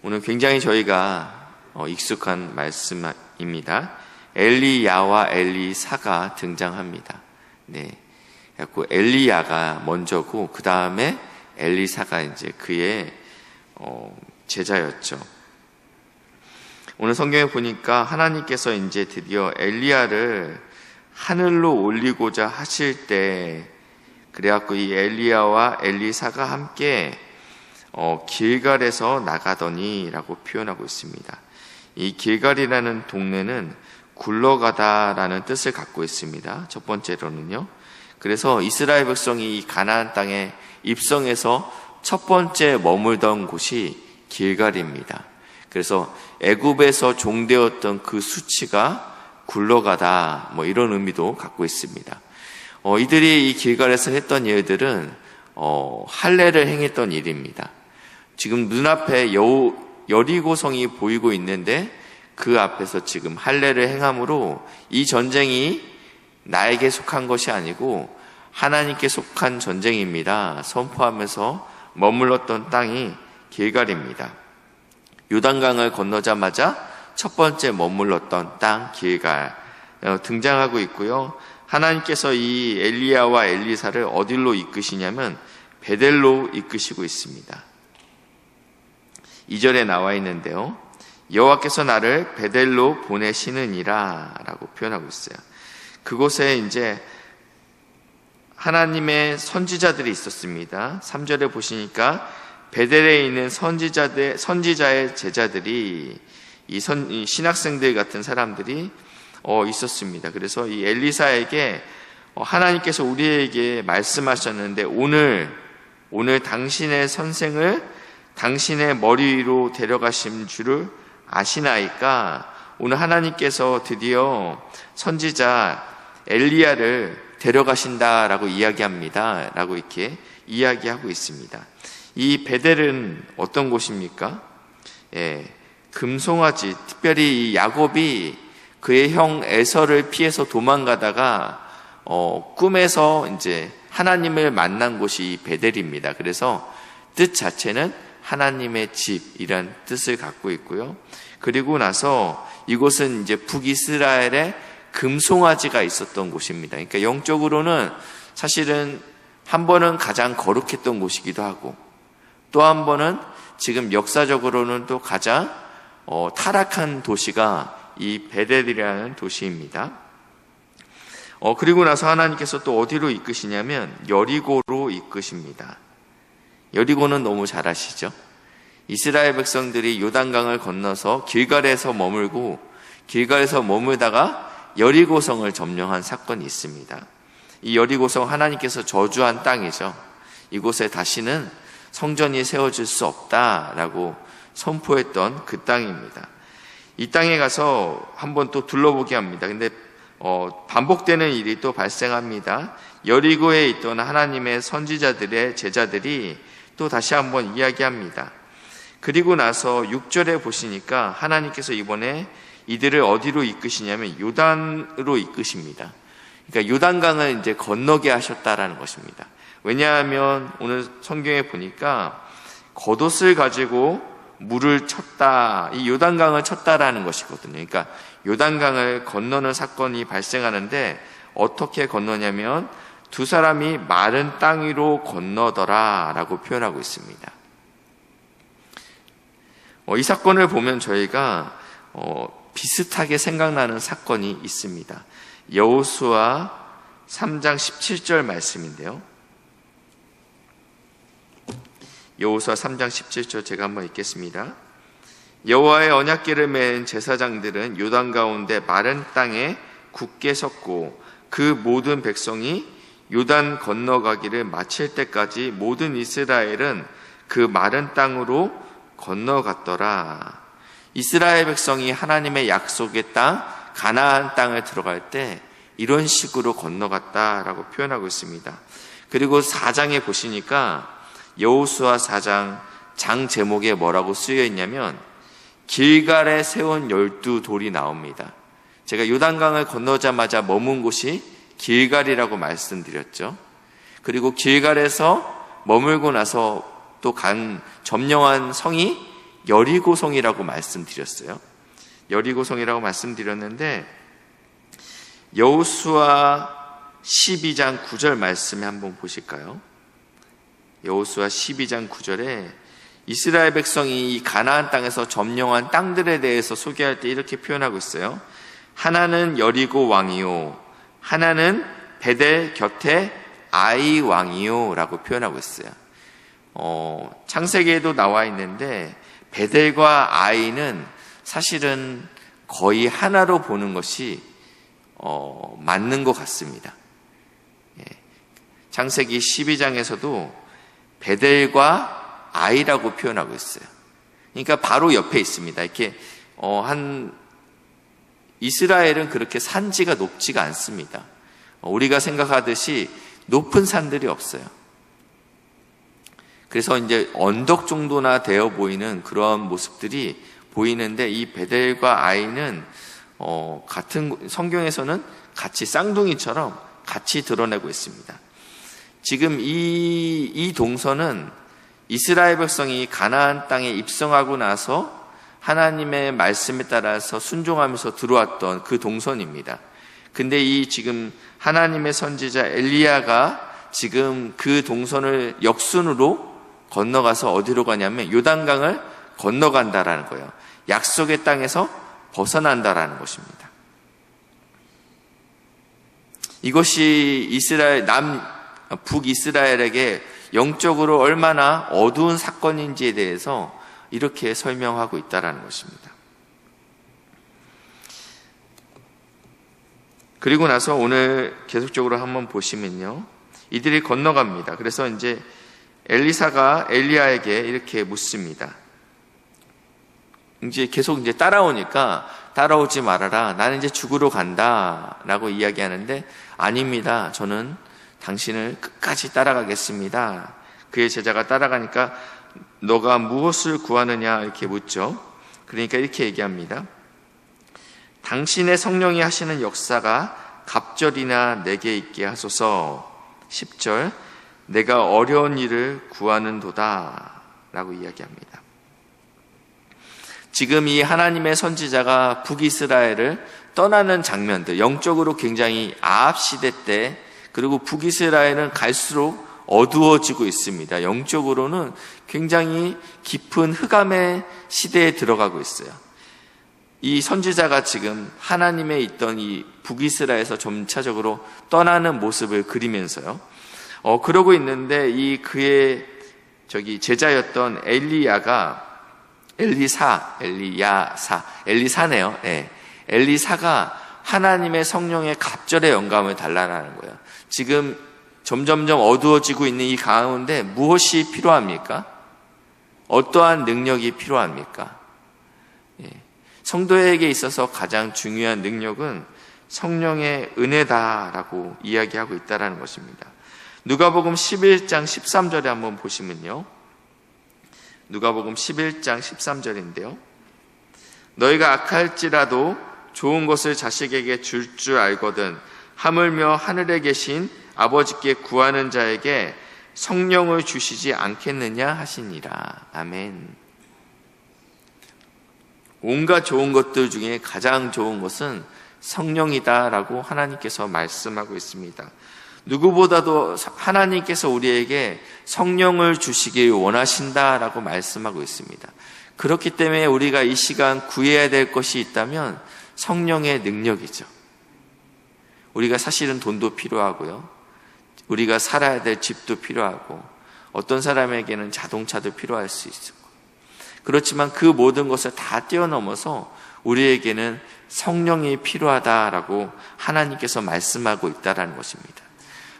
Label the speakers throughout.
Speaker 1: 오늘 굉장히 저희가 익숙한 말씀입니다. 엘리야와 엘리사가 등장합니다. 네. 그래서 엘리야가 먼저고 그 다음에 엘리사가 이제 그의 제자였죠. 오늘 성경에 보니까 하나님께서 이제 드디어 엘리야를 하늘로 올리고자 하실 때, 그래갖고 이 엘리야와 엘리사가 함께 길갈에서 나가더니라고 표현하고 있습니다. 이 길갈이라는 동네는 굴러가다라는 뜻을 갖고 있습니다. 첫 번째로는요. 그래서 이스라엘 백성이 이 가나안 땅에 입성해서 첫 번째 머물던 곳이 길갈입니다. 그래서 애굽에서 종되었던 그 수치가 굴러가다, 이런 의미도 갖고 있습니다. 이들이 이 길갈에서 했던 일들은 할례를 행했던 일입니다. 지금 눈앞에 여리고성이 보이고 있는데 그 앞에서 지금 할례를 행함으로 이 전쟁이 나에게 속한 것이 아니고 하나님께 속한 전쟁입니다 선포하면서 머물렀던 땅이 길갈입니다. 요단강을 건너자마자 첫 번째 머물렀던 땅 길갈 등장하고 있고요. 하나님께서 이 엘리야와 엘리사를 어디로 이끄시냐면 베델로 이끄시고 있습니다. 2절에 나와 있는데요. 여호와께서 나를 베델로 보내시느니라 라고 표현하고 있어요. 그곳에 이제 하나님의 선지자들이 있었습니다. 3절에 보시니까 베델에 있는 선지자의 제자들이 이 신학생들 같은 사람들이 있었습니다. 그래서 이 엘리사에게 하나님께서 우리에게 말씀하셨는데 오늘 당신의 선생을 당신의 머리 위로 데려가신 줄을 아시나이까? 오늘 하나님께서 드디어 선지자 엘리야를 데려가신다라고 이야기합니다. 라고 이렇게 이야기하고 있습니다. 이 베델은 어떤 곳입니까? 금송아지, 특별히 이 야곱이 그의 형 에서를 피해서 도망가다가 꿈에서 이제 하나님을 만난 곳이 베델입니다. 그래서 뜻 자체는 하나님의 집이란 뜻을 갖고 있고요. 그리고 나서 이곳은 이제 북이스라엘에 금송아지가 있었던 곳입니다. 그러니까 영적으로는 사실은 한 번은 가장 거룩했던 곳이기도 하고 또 한 번은 지금 역사적으로는 또 가장 타락한 도시가 이 베델이라는 도시입니다. 그리고 나서 하나님께서 또 어디로 이끄시냐면 여리고로 이끄십니다. 여리고는 너무 잘 아시죠? 이스라엘 백성들이 요단강을 건너서 길갈에서 머물고 길갈에서 머물다가 여리고성을 점령한 사건이 있습니다. 이 여리고성 하나님께서 저주한 땅이죠. 이곳에 다시는 성전이 세워질 수 없다라고 선포했던 그 땅입니다. 이 땅에 가서 한번 또 둘러보게 합니다. 근데 반복되는 일이 또 발생합니다. 여리고에 있던 하나님의 선지자들의 제자들이 또 다시 한번 이야기합니다. 그리고 나서 6절에 보시니까 하나님께서 이번에 이들을 어디로 이끄시냐면 요단으로 이끄십니다. 그러니까 요단강을 이제 건너게 하셨다라는 것입니다. 왜냐하면 오늘 성경에 보니까 겉옷을 가지고 물을 쳤다, 이 요단강을 쳤다라는 것이거든요. 그러니까 요단강을 건너는 사건이 발생하는데 어떻게 건너냐면 두 사람이 마른 땅 위로 건너더라 라고 표현하고 있습니다. 이 사건을 보면 저희가 비슷하게 생각나는 사건이 있습니다. 여호수아 3장 17절 말씀인데요. 여호수아 3장 17절 제가 한번 읽겠습니다. 여호와의 언약궤를 맨 제사장들은 요단 가운데 마른 땅에 굳게 섰고 그 모든 백성이 요단 건너가기를 마칠 때까지 모든 이스라엘은 그 마른 땅으로 건너갔더라. 이스라엘 백성이 하나님의 약속의 땅 가나안 땅을 들어갈 때 이런 식으로 건너갔다라고 표현하고 있습니다. 그리고 4장에 보시니까 여호수아 4장 장 제목에 뭐라고 쓰여 있냐면 길갈에 세운 12돌이 나옵니다. 제가 요단강을 건너자마자 머문 곳이 길갈이라고 말씀드렸죠. 그리고 길갈에서 머물고 나서 또 점령한 성이 여리고성이라고 말씀드렸어요. 여리고성이라고 말씀드렸는데 여호수아 12장 9절 말씀에 한번 보실까요? 여호수아 12장 9절에 이스라엘 백성이 이 가나안 땅에서 점령한 땅들에 대해서 소개할 때 이렇게 표현하고 있어요. 하나는 여리고 왕이요, 하나는 베델 곁에 아이 왕이요 라고 표현하고 있어요. 창세기에도 나와 있는데 베델과 아이는 사실은 거의 하나로 보는 것이 맞는 것 같습니다. 창세기 12장에서도 베델과 아이라고 표현하고 있어요. 그러니까 바로 옆에 있습니다. 이렇게 이스라엘은 그렇게 산지가 높지가 않습니다. 우리가 생각하듯이 높은 산들이 없어요. 그래서 이제 언덕 정도나 되어 보이는 그런 모습들이 보이는데 이 베델과 아이는 같은 성경에서는 같이 쌍둥이처럼 같이 드러내고 있습니다. 지금 이 동서는 이스라엘 백성이 가나안 땅에 입성하고 나서 하나님의 말씀에 따라서 순종하면서 들어왔던 그 동선입니다. 근데 이 지금 하나님의 선지자 엘리야가 지금 그 동선을 역순으로 건너가서 어디로 가냐면 요단강을 건너간다라는 거예요. 약속의 땅에서 벗어난다라는 것입니다. 이것이 북이스라엘에게 영적으로 얼마나 어두운 사건인지에 대해서 이렇게 설명하고 있다라는 것입니다. 그리고 나서 오늘 계속적으로 한번 보시면요. 이들이 건너갑니다. 그래서 이제 엘리사가 엘리야에게 이렇게 묻습니다. 이제 계속 따라오니까 따라오지 말아라. 나는 이제 죽으러 간다. 라고 이야기하는데 아닙니다. 저는 당신을 끝까지 따라가겠습니다. 그의 제자가 따라가니까 너가 무엇을 구하느냐 이렇게 묻죠. 그러니까 이렇게 얘기합니다. 당신의 성령이 하시는 역사가 갑절이나 내게 있게 하소서. 10절 내가 어려운 일을 구하는도다 라고 이야기합니다. 지금 이 하나님의 선지자가 북이스라엘을 떠나는 장면들, 영적으로 굉장히 아합 시대 때, 그리고 북이스라엘은 갈수록 어두워지고 있습니다. 영적으로는 굉장히 깊은 흑암의 시대에 들어가고 있어요. 이 선지자가 지금 하나님의 있던 이 북이스라엘에서 점차적으로 떠나는 모습을 그리면서요. 그러고 있는데 이 그의 제자였던 엘리사네요. 네. 엘리사가 하나님의 성령의 갑절의 영감을 달라는 거예요. 지금 점점점 어두워지고 있는 이 가운데 무엇이 필요합니까? 어떠한 능력이 필요합니까? 성도에게 있어서 가장 중요한 능력은 성령의 은혜다라고 이야기하고 있다는 것입니다. 누가복음 11장 13절에 한번 보시면요. 누가복음 11장 13절인데요. 너희가 악할지라도 좋은 것을 자식에게 줄 줄 알거든 하물며 하늘에 계신 아버지께 구하는 자에게 성령을 주시지 않겠느냐 하시니라. 아멘. 온갖 좋은 것들 중에 가장 좋은 것은 성령이다라고 하나님께서 말씀하고 있습니다. 누구보다도 하나님께서 우리에게 성령을 주시길 원하신다라고 말씀하고 있습니다. 그렇기 때문에 우리가 이 시간 구해야 될 것이 있다면 성령의 능력이죠. 우리가 사실은 돈도 필요하고요. 우리가 살아야 될 집도 필요하고 어떤 사람에게는 자동차도 필요할 수 있고 그렇지만 그 모든 것을 다 뛰어넘어서 우리에게는 성령이 필요하다라고 하나님께서 말씀하고 있다는 것입니다.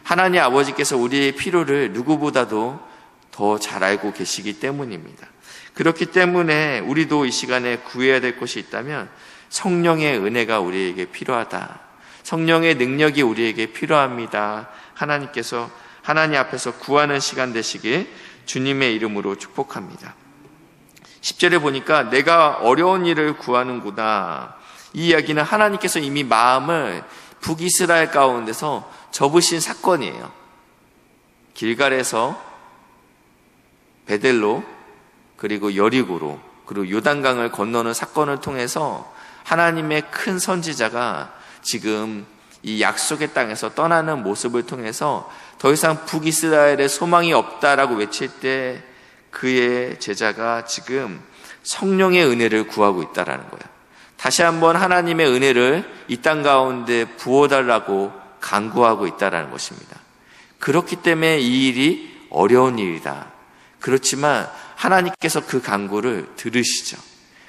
Speaker 1: 하나님 아버지께서 우리의 필요를 누구보다도 더 잘 알고 계시기 때문입니다. 그렇기 때문에 우리도 이 시간에 구해야 될 것이 있다면 성령의 은혜가 우리에게 필요하다. 성령의 능력이 우리에게 필요합니다. 하나님께서 하나님 앞에서 구하는 시간 되시길 주님의 이름으로 축복합니다. 10절에 보니까 내가 어려운 일을 구하는구나. 이 이야기는 하나님께서 이미 마음을 북이스라엘 가운데서 접으신 사건이에요. 길갈에서 베델로 그리고 여리고로 그리고 요단강을 건너는 사건을 통해서 하나님의 큰 선지자가 지금 이 약속의 땅에서 떠나는 모습을 통해서 더 이상 북이스라엘의 소망이 없다라고 외칠 때 그의 제자가 지금 성령의 은혜를 구하고 있다라는 거예요. 다시 한번 하나님의 은혜를 이 땅 가운데 부어달라고 간구하고 있다라는 것입니다. 그렇기 때문에 이 일이 어려운 일이다. 그렇지만 하나님께서 그 간구를 들으시죠.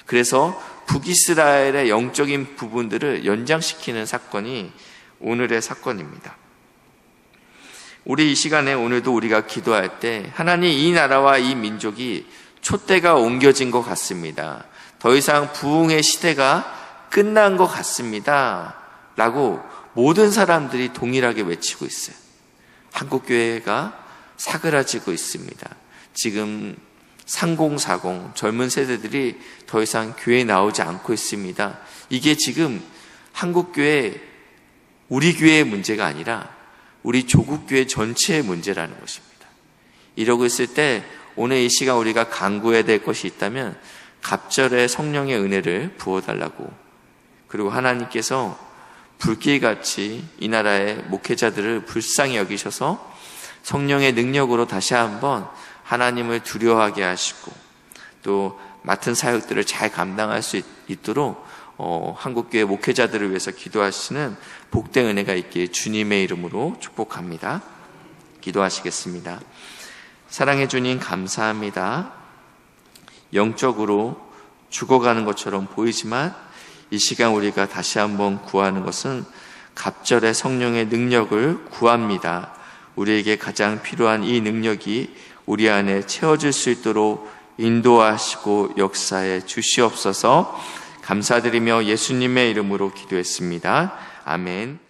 Speaker 1: 그래서 북이스라엘의 영적인 부분들을 연장시키는 사건이 오늘의 사건입니다. 우리 이 시간에 오늘도 우리가 기도할 때 하나님, 이 나라와 이 민족이 촛대가 옮겨진 것 같습니다. 더 이상 부흥의 시대가 끝난 것 같습니다. 라고 모든 사람들이 동일하게 외치고 있어요. 한국교회가 사그라지고 있습니다. 지금 3040 젊은 세대들이 더 이상 교회에 나오지 않고 있습니다. 이게 지금 한국교회, 우리 교회의 문제가 아니라 우리 조국교회 전체의 문제라는 것입니다. 이러고 있을 때 오늘 이 시간 우리가 간구해야 될 것이 있다면 갑절에 성령의 은혜를 부어달라고, 그리고 하나님께서 불길같이 이 나라의 목회자들을 불쌍히 여기셔서 성령의 능력으로 다시 한번 하나님을 두려워하게 하시고 또 맡은 사역들을 잘 감당할 수 있도록 한국교회 목회자들을 위해서 기도하시는 복된 은혜가 있기에 주님의 이름으로 축복합니다. 기도하시겠습니다. 사랑해 주님, 감사합니다. 영적으로 죽어가는 것처럼 보이지만 이 시간 우리가 다시 한번 구하는 것은 갑절의 성령의 능력을 구합니다. 우리에게 가장 필요한 이 능력이 우리 안에 채워질 수 있도록 인도하시고 역사해 주시옵소서. 감사드리며 예수님의 이름으로 기도했습니다. 아멘.